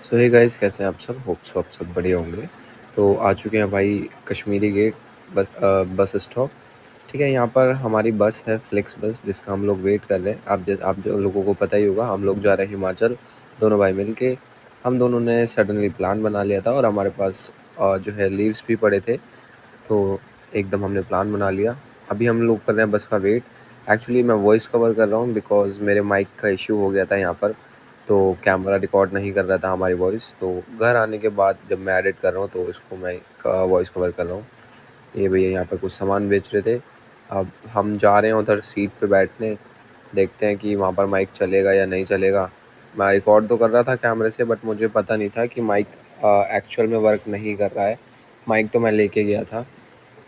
सो hey guys, कैसे हैं आप सब? होप सो आप सब बढ़िया होंगे। तो आ चुके हैं भाई कश्मीरी गेट बस स्टॉप। ठीक है, यहाँ पर हमारी बस है फ्लिक्स बस, जिसका हम लोग वेट कर रहे हैं। आप जो लोगों को पता ही होगा, हम लोग जा रहे हैं हिमाचल, दोनों भाई मिल के। हम दोनों ने सडनली प्लान बना लिया था और हमारे पास जो है लीव्स भी पड़े थे, तो एकदम हमने प्लान बना लिया। अभी हम लोग कर रहे हैं बस का वेट। एक्चुअली मैं वॉइस कवर कर रहा हूँ बिकॉज़ मेरे माइक का इश्यू हो गया था यहाँ पर, तो कैमरा रिकॉर्ड नहीं कर रहा था हमारी वॉइस। तो घर आने के बाद जब मैं एडिट कर रहा हूँ तो इसको मैं वॉइस कवर कर रहा हूँ। ये भैया यहाँ पे कुछ सामान बेच रहे थे। अब हम जा रहे हैं उधर सीट पे बैठने, देखते हैं कि वहाँ पर माइक चलेगा या नहीं चलेगा। मैं रिकॉर्ड तो कर रहा था कैमरे से, बट मुझे पता नहीं था कि माइक एक्चुअल में वर्क नहीं कर रहा है। माइक तो मैं लेके गया था,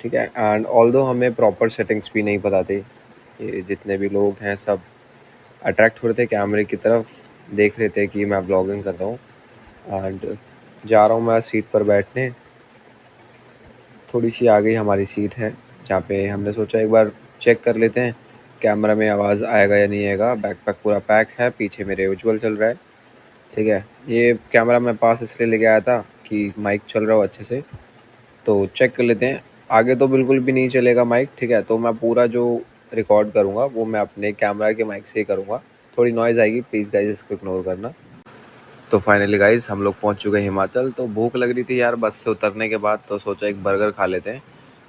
ठीक है। एंड ऑल्दो हमें प्रॉपर सेटिंग्स भी नहीं पता थी। ये जितने भी लोग हैं सब अट्रैक्ट हो रहे थे कैमरे की तरफ, देख रहे थे कि मैं ब्लॉगिंग कर रहा हूँ। एंड जा रहा हूँ मैं सीट पर बैठने। थोड़ी सी आगे हमारी सीट है जहाँ पे हमने सोचा एक बार चेक कर लेते हैं कैमरा में आवाज़ आएगा या नहीं आएगा। बैकपैक पूरा पैक है, पीछे मेरे उज्ज्वल चल रहा है, ठीक है। ये कैमरा मैं पास इसलिए लेके आया था कि माइक चल रहा हो अच्छे से, तो चेक कर लेते हैं। आगे तो बिल्कुल भी नहीं चलेगा माइक, ठीक है। तो मैं पूरा जो रिकॉर्ड करूँगा वो मैं अपने कैमरा के माइक से ही करूँगा। थोड़ी नॉइज़ आएगी, प्लीज़ गाइस इसको इग्नोर करना। तो फाइनली गाइस हम लोग पहुंच चुके हैं हिमाचल। तो भूख लग रही थी यार बस से उतरने के बाद, तो सोचा एक बर्गर खा लेते हैं।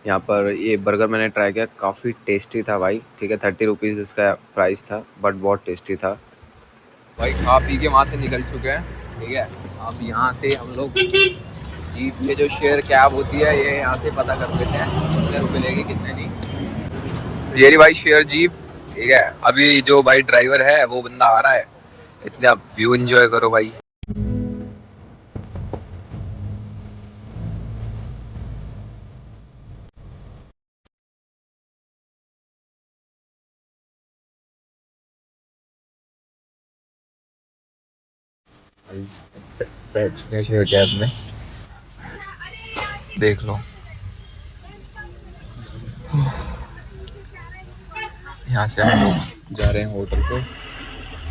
यहाँ पर ये बर्गर मैंने ट्राई किया, काफ़ी टेस्टी था भाई, ठीक है। 30 रुपीज़ इसका प्राइस था, बट बहुत टेस्टी था भाई। खा पी के वहाँ से निकल चुके हैं, ठीक है। अब यहाँ से हम लोग जीप में जो शेयर कैब होती है, ये यहाँ से पता कर लेते हैं कितने रुपये लेगी कितने नहीं। ये रही भाई शेयर जीप, ठीक है। अभी जो भाई ड्राइवर है वो बंदा आ रहा है, इतने आप व्यू एंजॉय करो भाई। बैठने शेयर कैब में, देख लो। यहाँ से हम लोग जा रहे हैं होटल पे।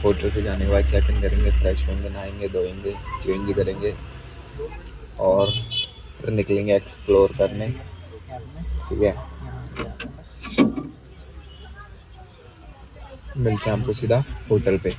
होटल पे जाने के बाद चेक इन करेंगे, फ्रेश होंगे, नहाएंगे, धोएंगे, चेंज करेंगे और फिर निकलेंगे एक्सप्लोर करने, ठीक है। मिलते हैं हमको सीधा होटल पे।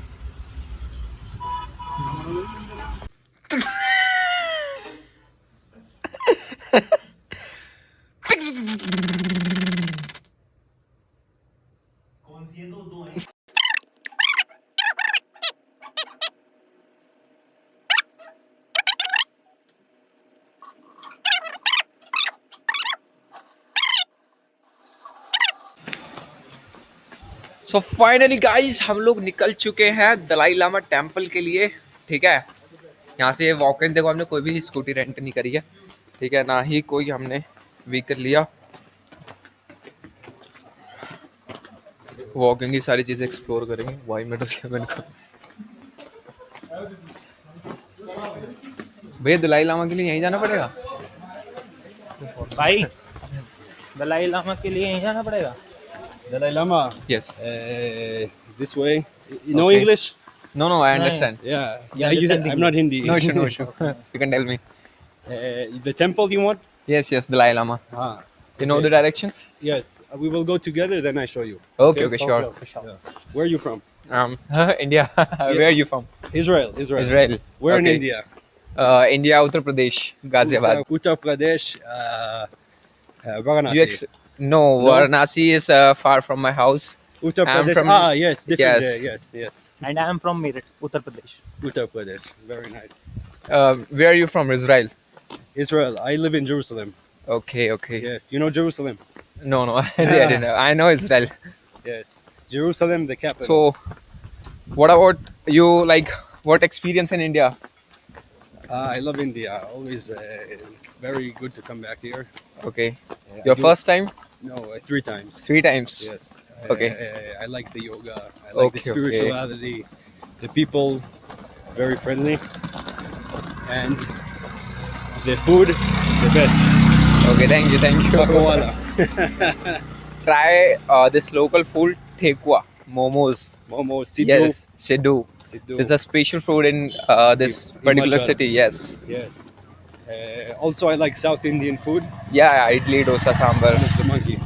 सो फाइनली गाइस हम लोग निकल चुके हैं दलाई लामा टेम्पल के लिए, ठीक है। यहाँ से वॉक इन, देखो हमने कोई भी स्कूटी रेंट नहीं करी है, ठीक है, ना ही कोई हमने व्हीकल लिया। वॉकिंग की सारी चीज़ें एक्सप्लोर करेंगे। वाई में डर गया मैंने कहा भैया दलाई लामा के लिए यहीं जाना पड़ेगा भाई। दलाई लामा के लिए यहीं जाना पड़ेगा। Dalai Lama. Yes. This way. You know Okay. English? No no I understand. Yeah. I'm not Hindi. No issue no issue you can tell me. The temple you want? Yes yes Dalai Lama, Ah. You know the directions. Yes. We will go together. Then I show you. Okay okay sure. Where are you from? India. Where are you from? Israel. Israel. Israel. Where in India? India, Uttar Pradesh, Ghaziabad. Uttar Pradesh. Varanasi. No, Varanasi is far from my house. Uttar I'm Pradesh. from- Yes. Different. Yes. Yes. And I am from Meerut, Uttar Pradesh. Uttar Pradesh. Very nice. Where are you from? Israel. Israel. I live in Jerusalem. Okay, okay. Yes. You know Jerusalem? No, no, I didn't know. I know Israel. Yes. Jerusalem, the capital. So, what about you? Like, what experience in India? I love India. Always very good to come back here. Okay. I Your do- first time? No, 3 times. 3 times. Yes. Okay. I like the yoga. I like the Okay, okay. spirituality. The people, very friendly. And the food, the best. Okay, thank you, thank you. Pakawala. Try this local food, thekwa, momos. Momo, sidhu. Yes, Sidhu. Siddu. There's a special food in this particular Himachal. city. Yes. Yes. Also, I like South Indian food. Yeah, idli, dosa, sambar. One of the monkey.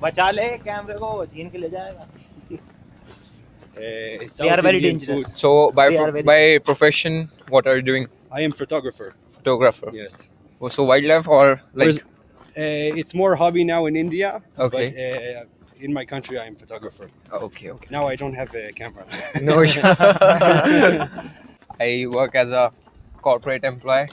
बचा ले कैमरे को छीन के ले जाएगा South are very Indian dangerous. food. So They are very- by profession, what are you doing? I am photographer. Photographer. Yes. Oh, so wildlife or like? It's more hobby now in India. Okay. But in my country, I am photographer. Okay. Now I don't have a camera. No. I work as a corporate employee,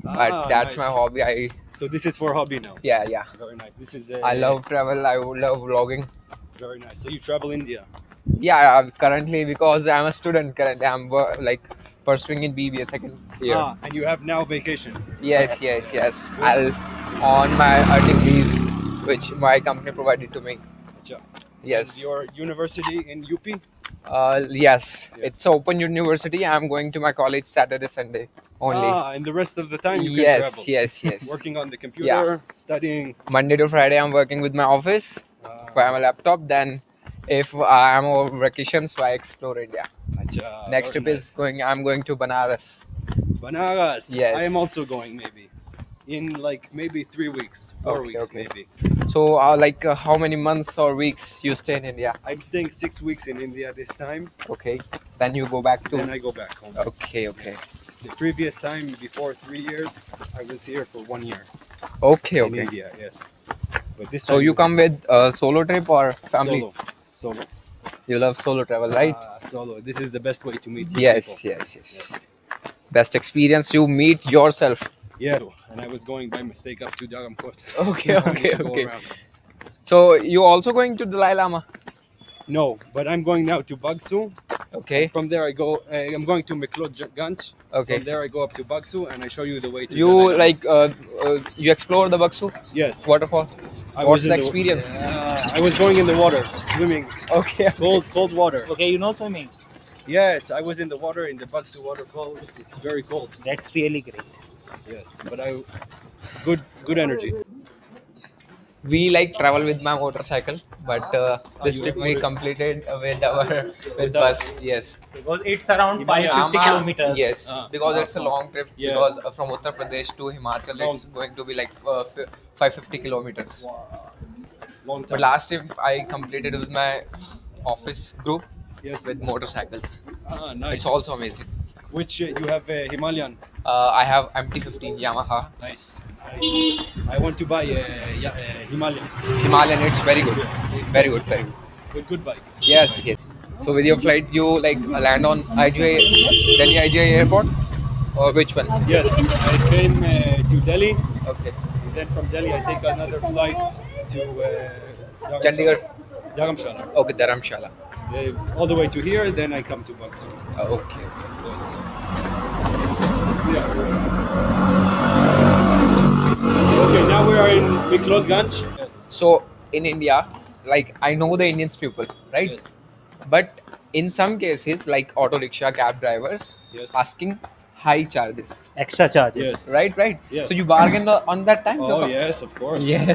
but that's nice. my hobby. So this is for hobby now. Yeah. Very nice. This is. I love travel. I love vlogging. Very nice. So you travel India. Yeah, currently because I'm a student. Currently, I'm like pursuing in BBA second year. And you have now vacation. Yes. I'll on my earning leaves, which my company provided to me. Acha. Yes. Is your university in UP? Yes. It's open university. I'm going to my college Saturday, Sunday only. And the rest of the time you can Yes. travel. Yes. Working on the computer, studying. Monday to Friday, I'm working with my office via my laptop. Then, if I'm on vacation, so I explore India. Acha, Next very trip is going. I'm going to Banaras. Banaras. Yes. I am also going maybe in like maybe 3 weeks, 4 Okay, weeks okay. maybe. So, how many months or weeks you stay in India? I'm staying 6 weeks in India this time. Okay. Then you go back to. Then I go back home. Okay. The previous time, before 3 years, I was here for 1 year Okay. in India. Yes. But this So time you come with a solo trip or family? Solo. You love solo travel, right? Solo. This is the best way to meet new Yes. people. Best experience. You meet yourself. Yeah. And I was going by mistake up to Dharamkot. Okay. I wanted to go around. So you also going to Dalai Lama? No, but I'm going now to Bagsu. Okay. From there I go. I'm going to Meklod-Ganj. Okay. From there I go up to Bagsu, and I show you the way to. You Dalai Lama. like you explore the Baksu Yes. waterfall? I What's was in the experience? I was going in the water, swimming, Okay. cold water. okay you know swimming Yes, I was in the water in the Bagsu waterfall. It's very cold. that's really great Yes, but good energy. We like travel with my motorcycle, but this you trip have we motor- completed with us. bus. Yes. because it's around 550 Yama- kilometers Yes, because it's a long trip. Yes. Because from Uttar Pradesh to Himachal, it's going to be like 550 kilometers. Long time. But last trip I completed with my office group Yes. with motorcycles. Nice. It's also amazing. Which you have a Himalayan. I have MT-15 Yamaha Nice. I want to buy a Himalayan. Himalayan. It's very good. It's very good. Good bike. Yes. So with your flight, you like land on IGA, Delhi IGA airport, or which one? Yes, I came to Delhi. Okay. Then from Delhi, I take another flight to Chandigarh. Dharamshala. Okay, Dharamshala. All the way to here, then I come to Bagsu. Okay. Yes. Yeah. Okay, now we are in Meklod-Ganj. Yes. So in India, like I know the Indians people, right? Yes. But in some cases, like auto rickshaw, cab drivers, Yes. asking high charges, extra charges Yes. right? Yes. So you bargain on that time? Oh yes, of course. Yeah.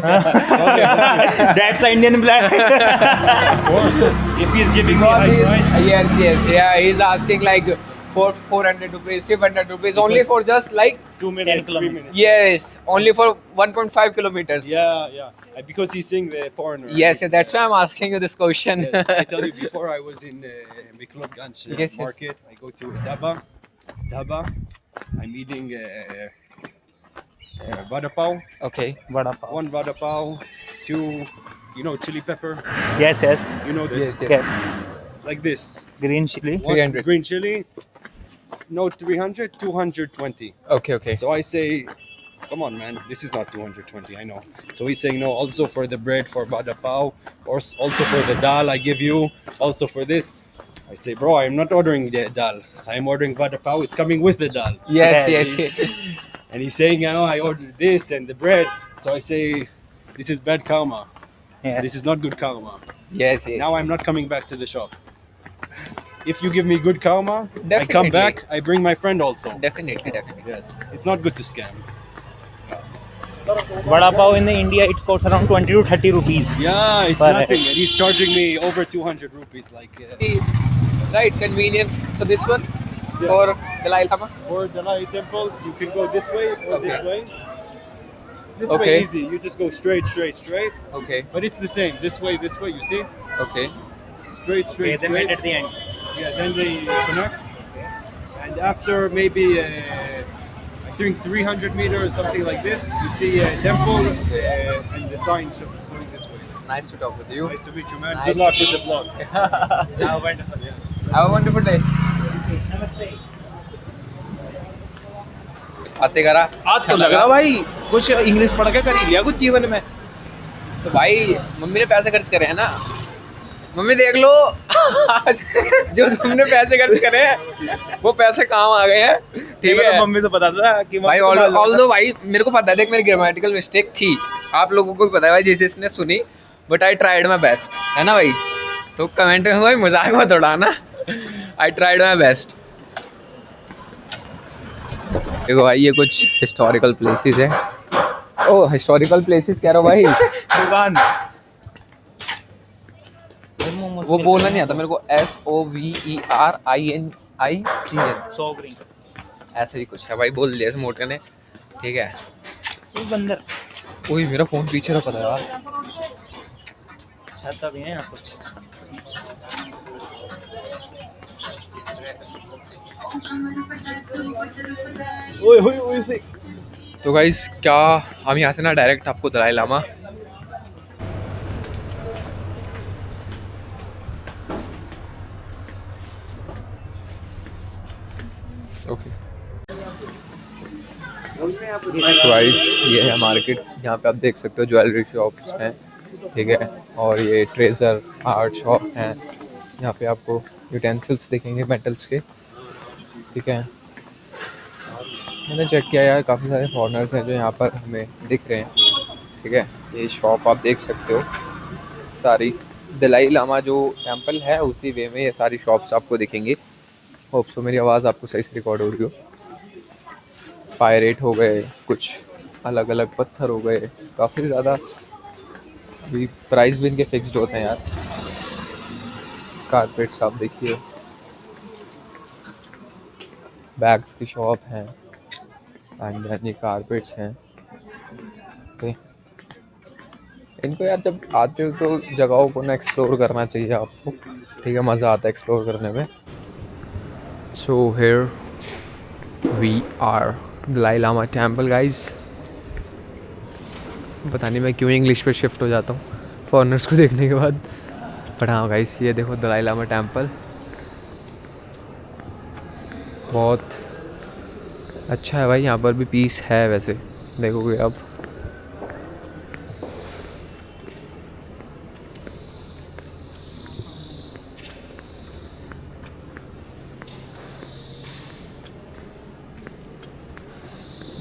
that's the Indian plan Of course. If he's giving me high price. Yes. Yeah, he's asking like for 400 rupees, 500 rupees, only for just like 2 minutes, 3 kilometers. minutes. yes, only for 1.5 kilometers. Yeah. Because he's seeing the foreigner. Yes, that's why I'm asking you this question. Yes, I tell you, before I was in Meklod-Ganj Yes. market, I go to Dhaba. I'm eating vada pav. Okay. Vada pav. 1 vada pav, 2, chili pepper. yes You know this. Yes. yes Like this. green chili 300. Green chili. No, 300, 220. Okay. So I say, come on, man, this is not 220, I know. So he's saying, no, also for the bread, for vada pav, or also for the dal I give you, also for this. I say, bro, I'm not ordering the dal. I'm ordering vada pav. It's coming with the dal. Yes. And he's saying, I ordered this and the bread. So I say, this is bad karma. yeah. This is not good karma. Yes. Now I'm not coming back to the shop. If you give me good karma, I Definitely. come back, I bring my friend also. Definitely. Yes. It's not good to scam. vada pav in the India it costs around 20 to 30 rupees Yeah, it's Per nothing. head. And he's charging me over 200 rupees. right? Convenience. So this one for Dalai Lama. For Dalai Temple, you can go this way or this way. This Okay. way easy. You just go straight, straight, straight. Okay. But it's the same. This way, you see? Okay. Straight, straight, Okay, they met straight. at the end. Yeah, then they connect. And after maybe, I think 300 meters, something like this, you see a temple and the sign showing this way. Nice to talk with you. Nice to meet you, man. Nice. Good luck with the vlog. How wonderful. Yes. Have a wonderful day. बातें करा आज तो लग रहा भाई कुछ English पढ़ के कर ही लिया कुछ जीवन में। तो भाई मम्मी ने पैसे खर्च करे हैं ना। मम्मी देख लो आज जो तुमने पैसे खर्च करे हैं वो पैसे काम आ गए हैं। ठीक है मम्मी से पता था कि भाई ऑल्दो भाई मेरे को पता है, देख मेरी ग्रामेटिकल मिस्टेक थी, आप लोगों को भी पता है भाई जिस जिसने सुनी, but I tried my best, है ना भाई। तो कमेंट में भाई मजाक मत उड़ाना, आई ट्राइड माई बेस्ट। देखो भाई ये कुछ हिस्टोरिकल प्लेसेस है। ओह हिस्टोरिकल प्लेसेस कह रहा हूँ भाई, दुकान वो बोलना नहीं आता मेरे को। SOVERINIGN 100 ग्रीन ऐसे ही कुछ है भाई, बोल दिया इस मोटे ने। ठीक है बंदर वही मेरा फोन पीछे रखा था यार। छाता भी है यहाँ कुछ। ओए ओए ओए ओए। तो गाइस क्या हम यहाँ से ना डायरेक्ट आपको दलाई लामा ओके। तो गाइस ये है मार्केट, यहाँ पे आप देख सकते हो ज्वेलरी शॉप्स हैं, ठीक है। और ये ट्रेजर आर्ट शॉप हैं, यहाँ पे आपको यूटेंसिल्स दिखेंगे मेटल्स के, ठीक है। मैंने चेक किया यार काफ़ी सारे फॉरेनर्स हैं जो यहाँ पर हमें दिख रहे हैं, ठीक है। ये शॉप आप देख सकते हो सारी, दलाई लामा जो टेंपल है उसी वे में ये सारी शॉप्स आपको दिखेंगी। होप सो मेरी आवाज़ आपको सही से रिकॉर्ड हो रही हो। पायरेट हो गए, कुछ अलग अलग पत्थर हो गए, काफ़ी ज़्यादा। अभी प्राइस भी इनके फिक्स्ड होते हैं यार। कारपेट्स आप देखिए, बैग्स की शॉप है एंड ये कारपेट्स हैं। ओके इनको यार जब आते हो तो जगहों को ना एक्सप्लोर करना चाहिए आपको, ठीक है। मज़ा आता है एक्सप्लोर करने में। So here we are Dalai Lama temple guys. पता नहीं मैं क्यों इंग्लिश पे शिफ्ट हो जाता हूँ फॉरेनर्स को देखने के बाद, बट हाँ गाइज ये देखो दलाई लामा टेम्पल बहुत अच्छा है भाई। यहाँ पर भी पीस है वैसे, देखोगे अब।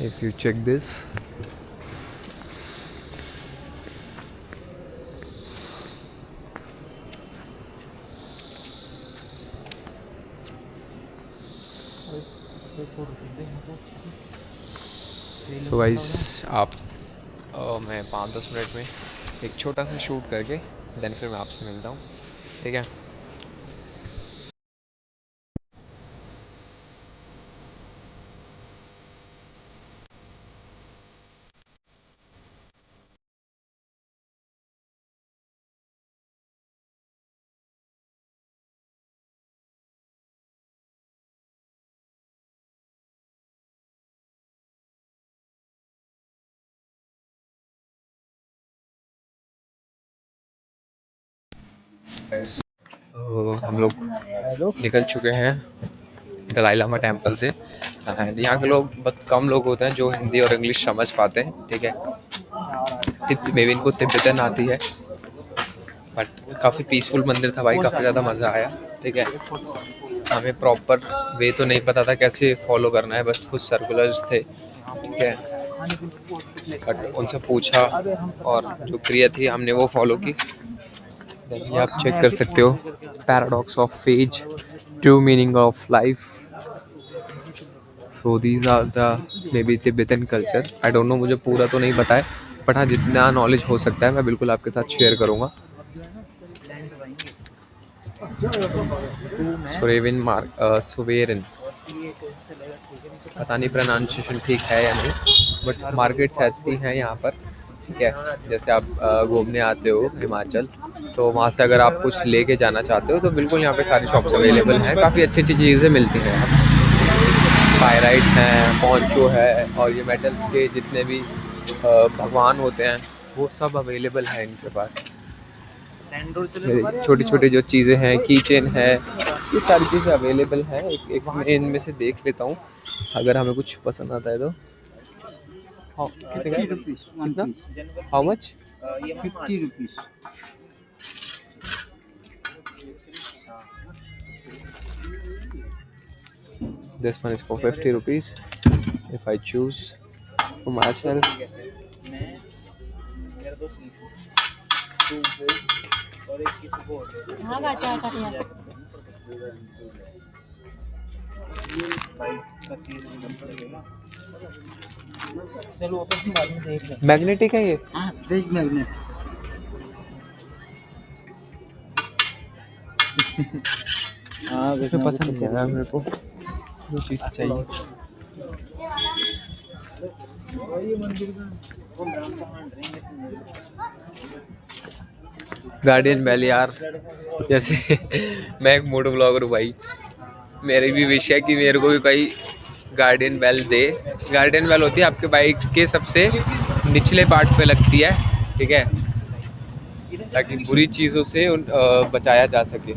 If you check this, so guys आप मैं 5-10 मिनट में एक छोटा सा शूट करके देन फिर मैं आपसे मिलता हूँ, ठीक है। तो हम लोग निकल चुके हैं दलाई लामा टेम्पल से एंड यहाँ के लोग बहुत कम लोग होते हैं जो हिंदी और इंग्लिश समझ पाते हैं, ठीक है। मे भी इनको तिब्बतन आती है, बट काफ़ी पीसफुल मंदिर था भाई, काफ़ी ज़्यादा मज़ा आया, ठीक है। हमें प्रॉपर वे तो नहीं पता था कैसे फॉलो करना है, बस कुछ सर्कुलर्स थे, ठीक है। बट उनसे पूछा और जो क्रिया थी हमने वो फॉलो की। ये आप चेक कर सकते हो, paradox of faith, true meaning of life. So these are the maybe Tibetan culture. I don't know, मुझे पूरा तो नहीं पता है, बट हाँ जितना नॉलेज हो सकता है मैं बिल्कुल आपके साथ शेयर करूँगा। सुवेरिन, पता नहीं प्रोनाउंसिएशन ठीक है या नहीं, बट मार्केट्स ऐसी हैं यहाँ पर। ठीक है, जैसे आप घूमने आते हो हिमाचल, तो वहाँ से अगर आप कुछ लेके जाना चाहते हो तो बिल्कुल यहाँ पे सारी शॉप्स अवेलेबल हैं। काफ़ी अच्छी अच्छी चीज़ें मिलती हैं यहाँ। पायराइट हैं, पॉन्चो है, और ये मेटल्स के जितने भी भगवान होते हैं वो सब अवेलेबल है इनके पास। छोटी छोटी जो चीज़ें हैं, की चेन है, ये सारी चीज़ें अवेलेबल हैं। एक मैं इनमें से देख लेता हूँ, अगर हमें कुछ पसंद आता है तो। How much? 50 rupees. This one is for 50 rupees. If I choose for myself, चलो तो हम बाद में देख लें। मैग्नेटिक है ये। हाँ, फ्रिज मैग्नेट। हाँ, इसमें पसंद नहीं आया मेरे को, जो चीज़ चाहिए। गार्डियन बेल यार, जैसे मैं एक मोटो ब्लॉगर हूँ भाई, मेरी भी विश है कि मेरे को भी कोई गार्डियन बेल दे। गार्डियन बेल होती है आपके बाइक के सबसे निचले पार्ट पे लगती है, ठीक है, ताकि बुरी चीज़ों से बचाया जा सके।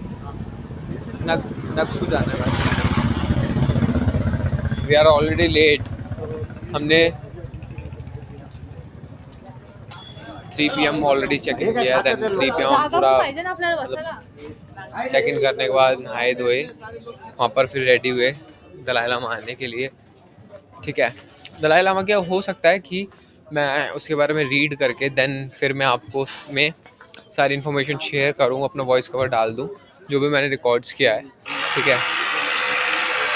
नक्सू जाना है भाई, वी आर ऑलरेडी लेट। हमने 3 PM ऑलरेडी चेक इन किया, देन 3 PM पूरा चेक इन करने के बाद नहाए धोए, वहाँ पर फिर रेडी हुए दलाई लामा आने के लिए। ठीक है, दलाई लामा क्या हो सकता है कि मैं उसके बारे में रीड करके देन फिर मैं आपको उसमें सारी इन्फॉर्मेशन शेयर करूँ, अपना वॉइस कवर डाल दूँ जो भी मैंने रिकॉर्ड्स किया है। ठीक है,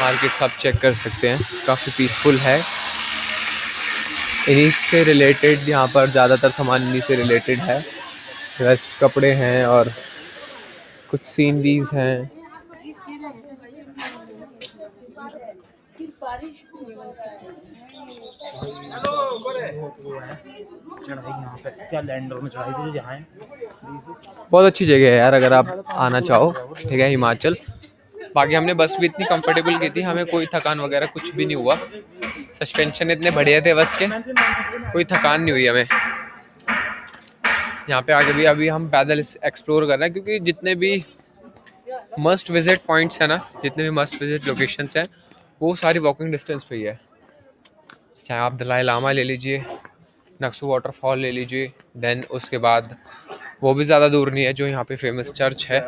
मार्केट्स आप चेक कर सकते हैं, काफ़ी पीसफुल है। इन्हीं से रिलेटेड यहाँ पर ज़्यादातर सामान इन्हीं से रिलेटेड है। रेस्ट कपड़े हैं और कुछ सीनरीज हैं। चढ़ाई यहाँ पे क्या लैंडर में चढ़ाई थी जहाँ है। बहुत अच्छी जगह है यार, अगर आप आना चाहो। ठीक है, हिमाचल। बाकी हमने बस भी इतनी कंफर्टेबल की थी, हमें कोई थकान वगैरह कुछ भी नहीं हुआ। सस्पेंशन इतने बढ़िया थे बस के, कोई थकान नहीं हुई हमें। यहाँ पे आगे भी अभी हम पैदल एक्सप्लोर कर रहे हैं, क्योंकि जितने भी मस्ट विजिट पॉइंट्स हैं ना, जितने भी मस्ट विजिट लोकेशंस हैं, वो सारी वॉकिंग डिस्टेंस पे ही है। चाहे आप दलाई लामा ले लीजिए, नक्सू वाटरफॉल ले लीजिए, देन उसके बाद वो भी ज़्यादा दूर नहीं है जो यहाँ पे फेमस चर्च है।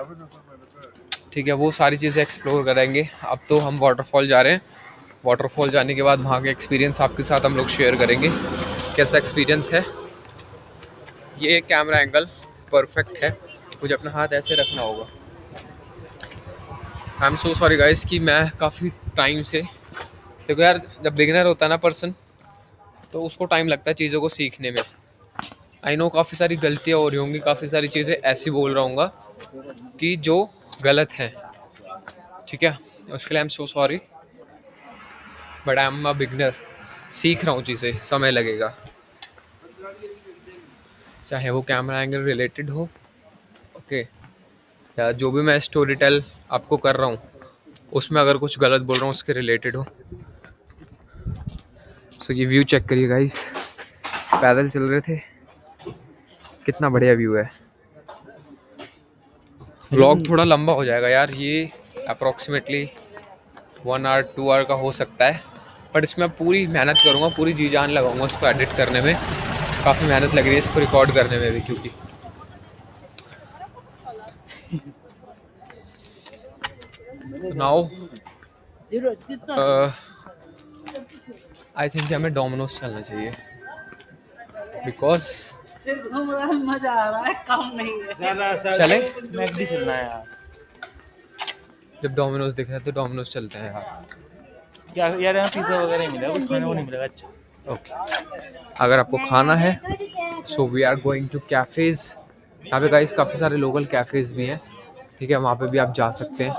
ठीक है, वो सारी चीज़ें एक्सप्लोर करेंगे। अब तो हम वाटरफॉल जा रहे हैं, वाटरफॉल जाने के बाद वहाँ का एक्सपीरियंस आपके साथ हम लोग शेयर करेंगे, कैसा एक्सपीरियंस है। ये कैमरा एंगल परफेक्ट है, मुझे अपना हाथ ऐसे रखना होगा। I am so sorry guys कि मैं काफ़ी टाइम से, देखो यार, जब बिगिनर होता है ना पर्सन, तो उसको टाइम लगता है चीज़ों को सीखने में। आई नो काफ़ी सारी गलतियाँ हो रही होंगी, काफ़ी सारी चीज़ें ऐसी बोल रहा हूँगा कि जो गलत हैं। ठीक है, उसके लिए I am so sorry, but I am a beginner, सीख रहा हूँ चीज़ें, समय लगेगा। चाहे वो कैमरा एंगल रिलेटेड हो, ओके, या जो भी मैं स्टोरी टेल आपको कर रहा हूँ उसमें अगर कुछ गलत बोल रहा हूँ उसके रिलेटेड हो। सो ये व्यू चेक करिए गाइस, पैदल चल रहे थे, कितना बढ़िया व्यू है। व्लॉग थोड़ा लंबा हो जाएगा यार, ये अप्रॉक्सीमेटली 1 आवर 2 आवर का हो सकता है, बट इसमें पूरी मेहनत करूँगा, पूरी जी जान लगाऊंगा इसको एडिट करने में। काफ़ी मेहनत लग रही है इसको रिकॉर्ड करने में भी, क्योंकि नाउ आई थिंक हमें डोमिनोज चलना चाहिए, बिकॉज मजा आ रहा है, कम नहीं है। चले, मैगडी चलना है यार। जब डोमिनोज दिख रहा है तो डोमिनोज चलते हैं यार। क्या यार, यहाँ पिज्जा वगैरह ही मिलेगा, कुछ खाने को नहीं मिलेगा। अच्छा ओके, अगर आपको खाना है so we are going to cafes. यहाँ पे गाइस काफ़ी सारे लोकल कैफ़ेज़ भी हैं। ठीक है, वहाँ पे भी आप जा सकते हैं।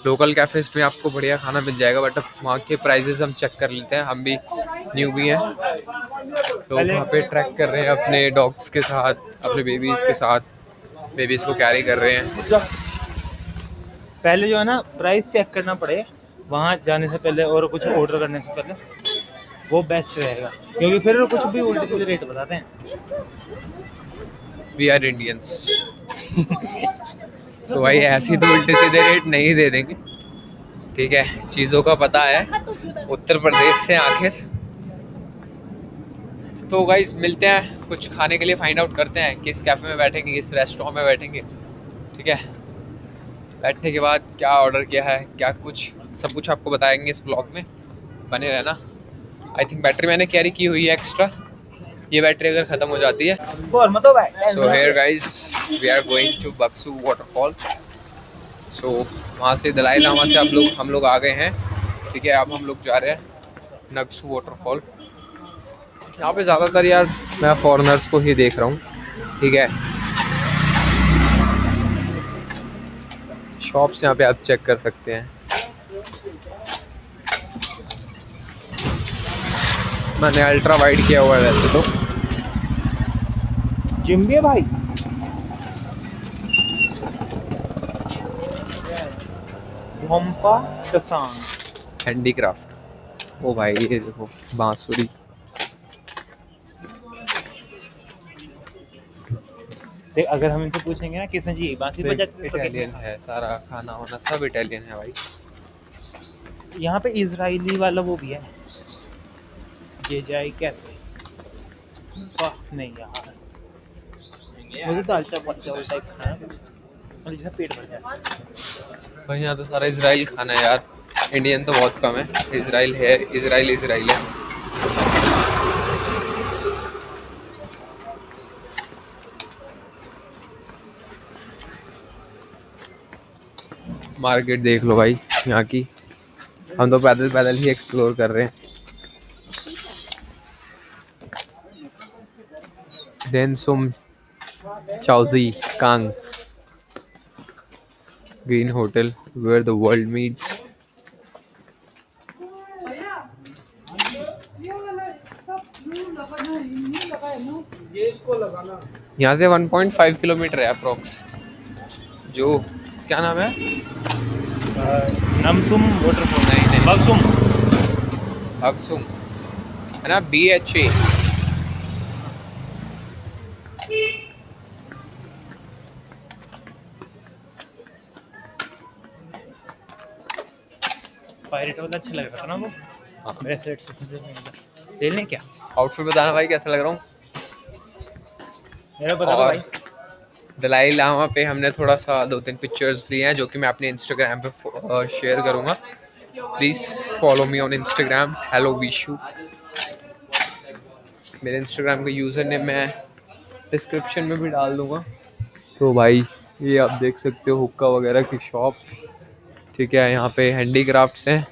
लोकल कैफ़ेज़ में आपको बढ़िया खाना मिल जाएगा, बट अब वहाँ के प्राइजेस हम चेक कर लेते हैं। हम भी न्यू भी हैं, लोग वहाँ पे ट्रैक कर रहे हैं अपने डॉग्स के साथ, अपने बेबीज़ के साथ, बेबीज़ को कैरी कर रहे हैं। पहले जो है ना प्राइस चेक करना पड़े वहाँ जाने से पहले और कुछ ऑर्डर करने से पहले, वो बेस्ट रहेगा, क्योंकि फिर वो कुछ भी उल्टे सीधे रेट बताते हैं। We are Indians. सो भाई ऐसे तो उल्टे सीधे रेट नहीं दे देंगे, ठीक है, चीज़ों का पता है, उत्तर प्रदेश से आखिर। तो गाइस मिलते हैं, कुछ खाने के लिए फाइंड आउट करते हैं, किस कैफ़े में बैठेंगे, किस रेस्टोरेंट में बैठेंगे, ठीक है। बैठने के बाद क्या ऑर्डर किया है, क्या कुछ, सब कुछ आपको बताएंगे इस व्लॉग में, बने रहना। आई थिंक बैटरी मैंने कैरी की हुई है एक्स्ट्रा, ये बैटरी अगर ख़त्म हो जाती है। So here guys we are going to Bhagsu waterfall. So वहाँ से दलाई लामा से हम लोग आ गए हैं, ठीक है। अब हम लोग जा रहे हैं नक्सू वाटरफॉल। यहाँ पे ज़्यादातर यार मैं फॉरेनर्स को ही देख रहा हूँ, ठीक है। शॉप्स यहाँ पे आप चेक कर सकते हैं। मैंने अल्ट्रा वाइड किया हुआ है वैसे तो। जिम भी है भाई। भोंपा टसांग हैंडीक्राफ्ट। ओ भाई ये देखो बांसुरी। देख, अगर हम इनसे पूछेंगे ना किसने जी बांसुरी बजाई, तो इटालियन है, सारा खाना वाना सब इटालियन है भाई। यहाँ पे इजरायली वाला वो भी है, ये जाए कैफे। वाह नहीं यार, मुझे दाल चावल टाइप खाना है कुछ, मतलब जैसा पेट भर जाए। भाई यहाँ तो सारा इजराइल खाना है यार, इंडियन तो बहुत कम है। इजराइल है, इजराइल है। मार्केट देख लो भाई यहाँ की, हम तो पैदल पैदल ही एक्सप्लोर कर रहे हैं। डेनसुम चाउजी कांग green hotel where the world meets. यहाँ से 1.5 किलोमीटर है अप्रोक्स। जो क्या नाम है, नमसुम वाटरफॉल, नहीं बक्सुम। बक्सुम है ना, BHA। पायरेट वाला अच्छा लग रहा था ना वो, ब्रेसलेट से ले लें क्या? आउटफिट बताना भाई कैसा लग रहा हूँ। मेरा बता दो और भाई। दलाई लामा पे हमने थोड़ा सा 2-3 पिक्चर्स लिए हैं, जो कि मैं अपने इंस्टाग्राम पे शेयर करूँगा। Please follow me on Instagram, hello Vishu. मेरे इंस्टाग्राम का यूज़र नेम मैं डिस्क्रिप्शन में भी डाल दूँगा। तो भाई ये आप देख सकते हो हुक्का वगैरह की शॉप, ठीक है। यहाँ पे हैंडीक्राफ्ट्स हैं।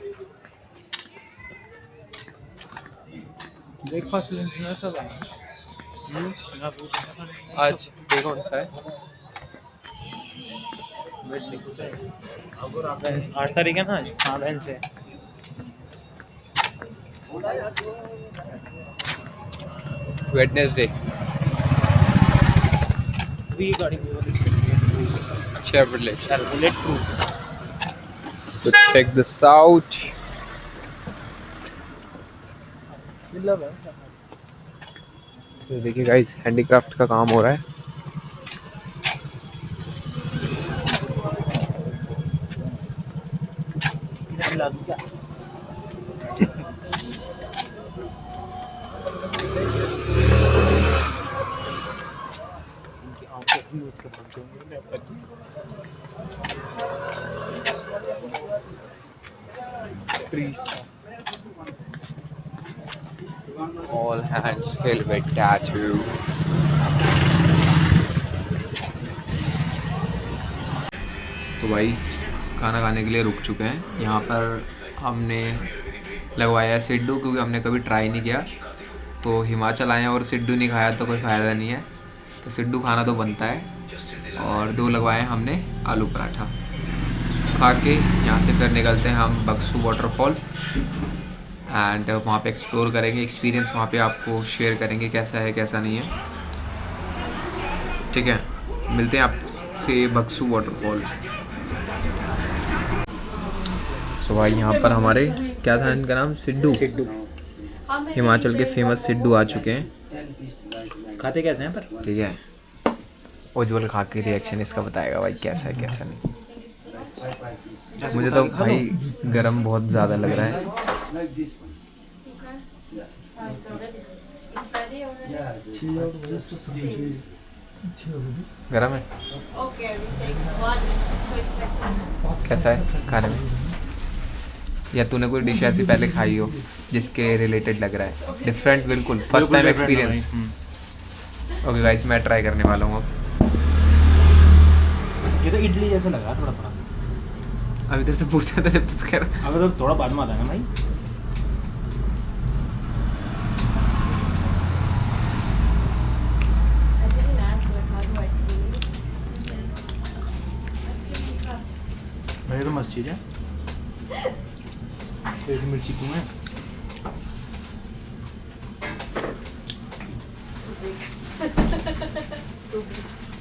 ब्रेकफास्ट लंच में सब है। आज डे कौन सा है? 8 तारीख है ना आज। हाँ बहन से वेडनेसडे। भी गाड़ी Chevrolet। Bullet cruise. So check this out। तो देखिए गाइस हैंडीक्राफ्ट का काम हो रहा है। All hands filled with tattoo। तो भाई खाना खाने के लिए रुक चुके हैं। यहाँ पर हमने लगवाया है सिड्डू, क्योंकि हमने कभी ट्राई नहीं किया। तो हिमाचल आए हैं और सिड्डू नहीं खाया तो कोई फ़ायदा नहीं है, तो सिड्डू खाना तो बनता है। और 2 लगवाए हमने आलू पराठा। खा के यहाँ से फिर निकलते हैं हम बक्सू वाटरफॉल एंड वहाँ पे एक्सप्लोर करेंगे, एक्सपीरियंस वहाँ पे आपको शेयर करेंगे कैसा है कैसा नहीं है। ठीक है, मिलते हैं आपसे बक्सू वाटरफॉल। सो भाई यहाँ पर हमारे क्या था इनका नाम, सिड्डू, हिमाचल के फेमस सिड्डू आ चुके हैं। खाते कैसे हैं पर? ठीक है, उज्जवल खा के रिएक्शन इसका बताएगा भाई कैसा है कैसा नहीं। मुझे तो भाई गरम बहुत ज़्यादा लग रहा है। गरम है, कैसा है खाने में? या तूने कोई डिश ऐसी पहले खाई हो जिसके रिलेटेड लग रहा है? डिफरेंट, बिल्कुल first time experience. Okay guys, मैं ट्राई करने वाला हूँ अब। ये तो इडली जैसा लगा थोड़ा थोड़ा। अभी तेरे से पूछ रहा था जब तक कह रहा। अगर तो थोड़ा बाद में आता है ना भाई। भाई तो मस्त चीज़ है। एक मिर्ची क्यों है?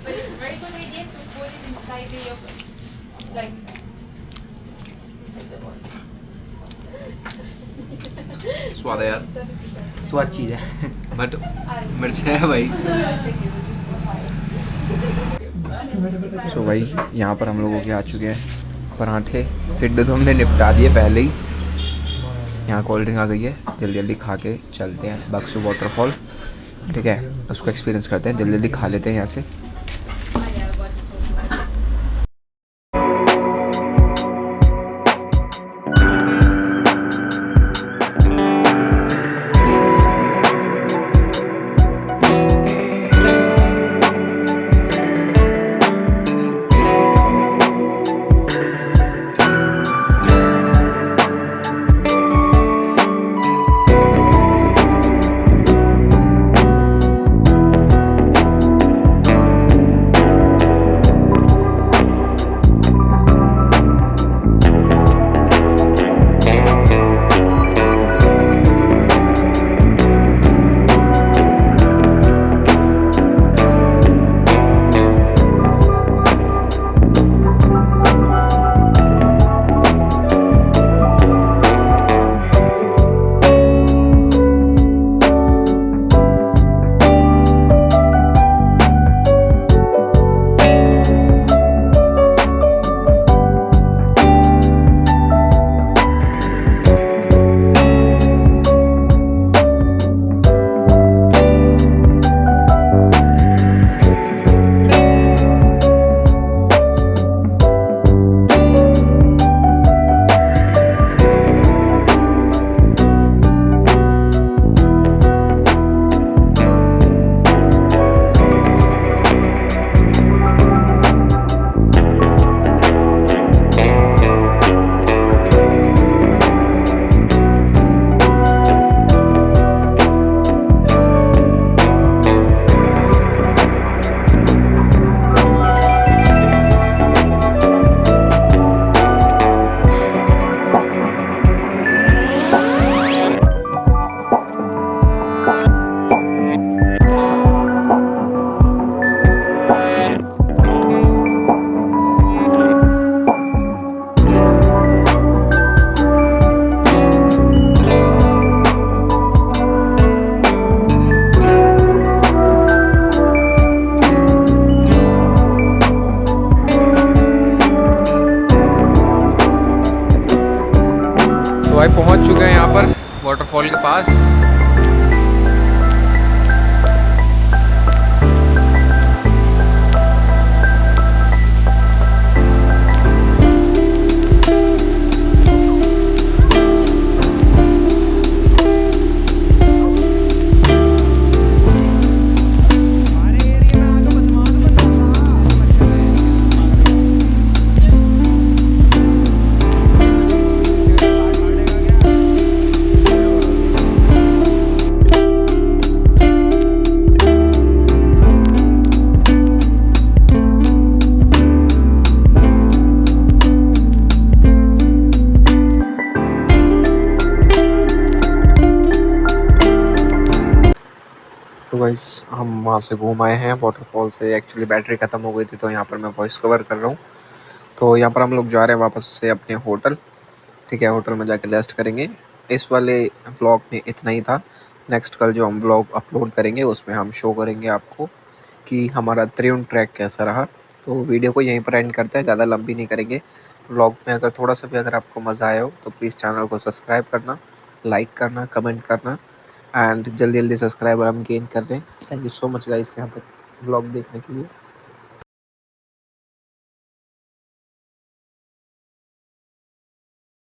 But it's very good idea to put it inside the yogurt. Like inside the water. स्वाद है यार, स्वाद चीज़ है। बट मिर्च है भाई। सो भाई यहाँ पर हम लोगों के आ चुके हैं पराठे। सिड्डू तो हमने निपटा दिए पहले ही। यहाँ कोल्ड ड्रिंक आ गई है, जल्दी जल्दी खा के चलते हैं बक्सू वाटरफॉल। ठीक है, उसको एक्सपीरियंस करते हैं, जल्दी जल्दी खा लेते हैं यहाँ से। भाई पहुंच चुके हैं यहाँ पर वाटरफॉल के पास। तो गाइस हम वहाँ से घूम आए हैं वाटरफॉल से। एक्चुअली बैटरी ख़त्म हो गई थी तो यहाँ पर मैं वॉइस कवर कर रहा हूँ। तो यहाँ पर हम लोग जा रहे हैं वापस से अपने होटल। ठीक है, होटल में जाकर रेस्ट करेंगे। इस वाले व्लॉग में इतना ही था। नेक्स्ट कल जो हम व्लॉग अपलोड करेंगे उसमें हम शो करेंगे आपको कि हमारा त्रिउंड ट्रैक कैसा रहा। तो वीडियो को यहीं पर एंड करते हैं, ज़्यादा लंबी नहीं करेंगे। व्लॉग में अगर थोड़ा सा भी अगर आपको मज़ा आया हो तो प्लीज़ चैनल को सब्सक्राइब करना, लाइक करना, कमेंट करना एंड जल्दी जल्दी सब्सक्राइबर हम गेन कर रहे हैं। Thank you so much guys यहाँ तक व्लॉग देखने के लिए।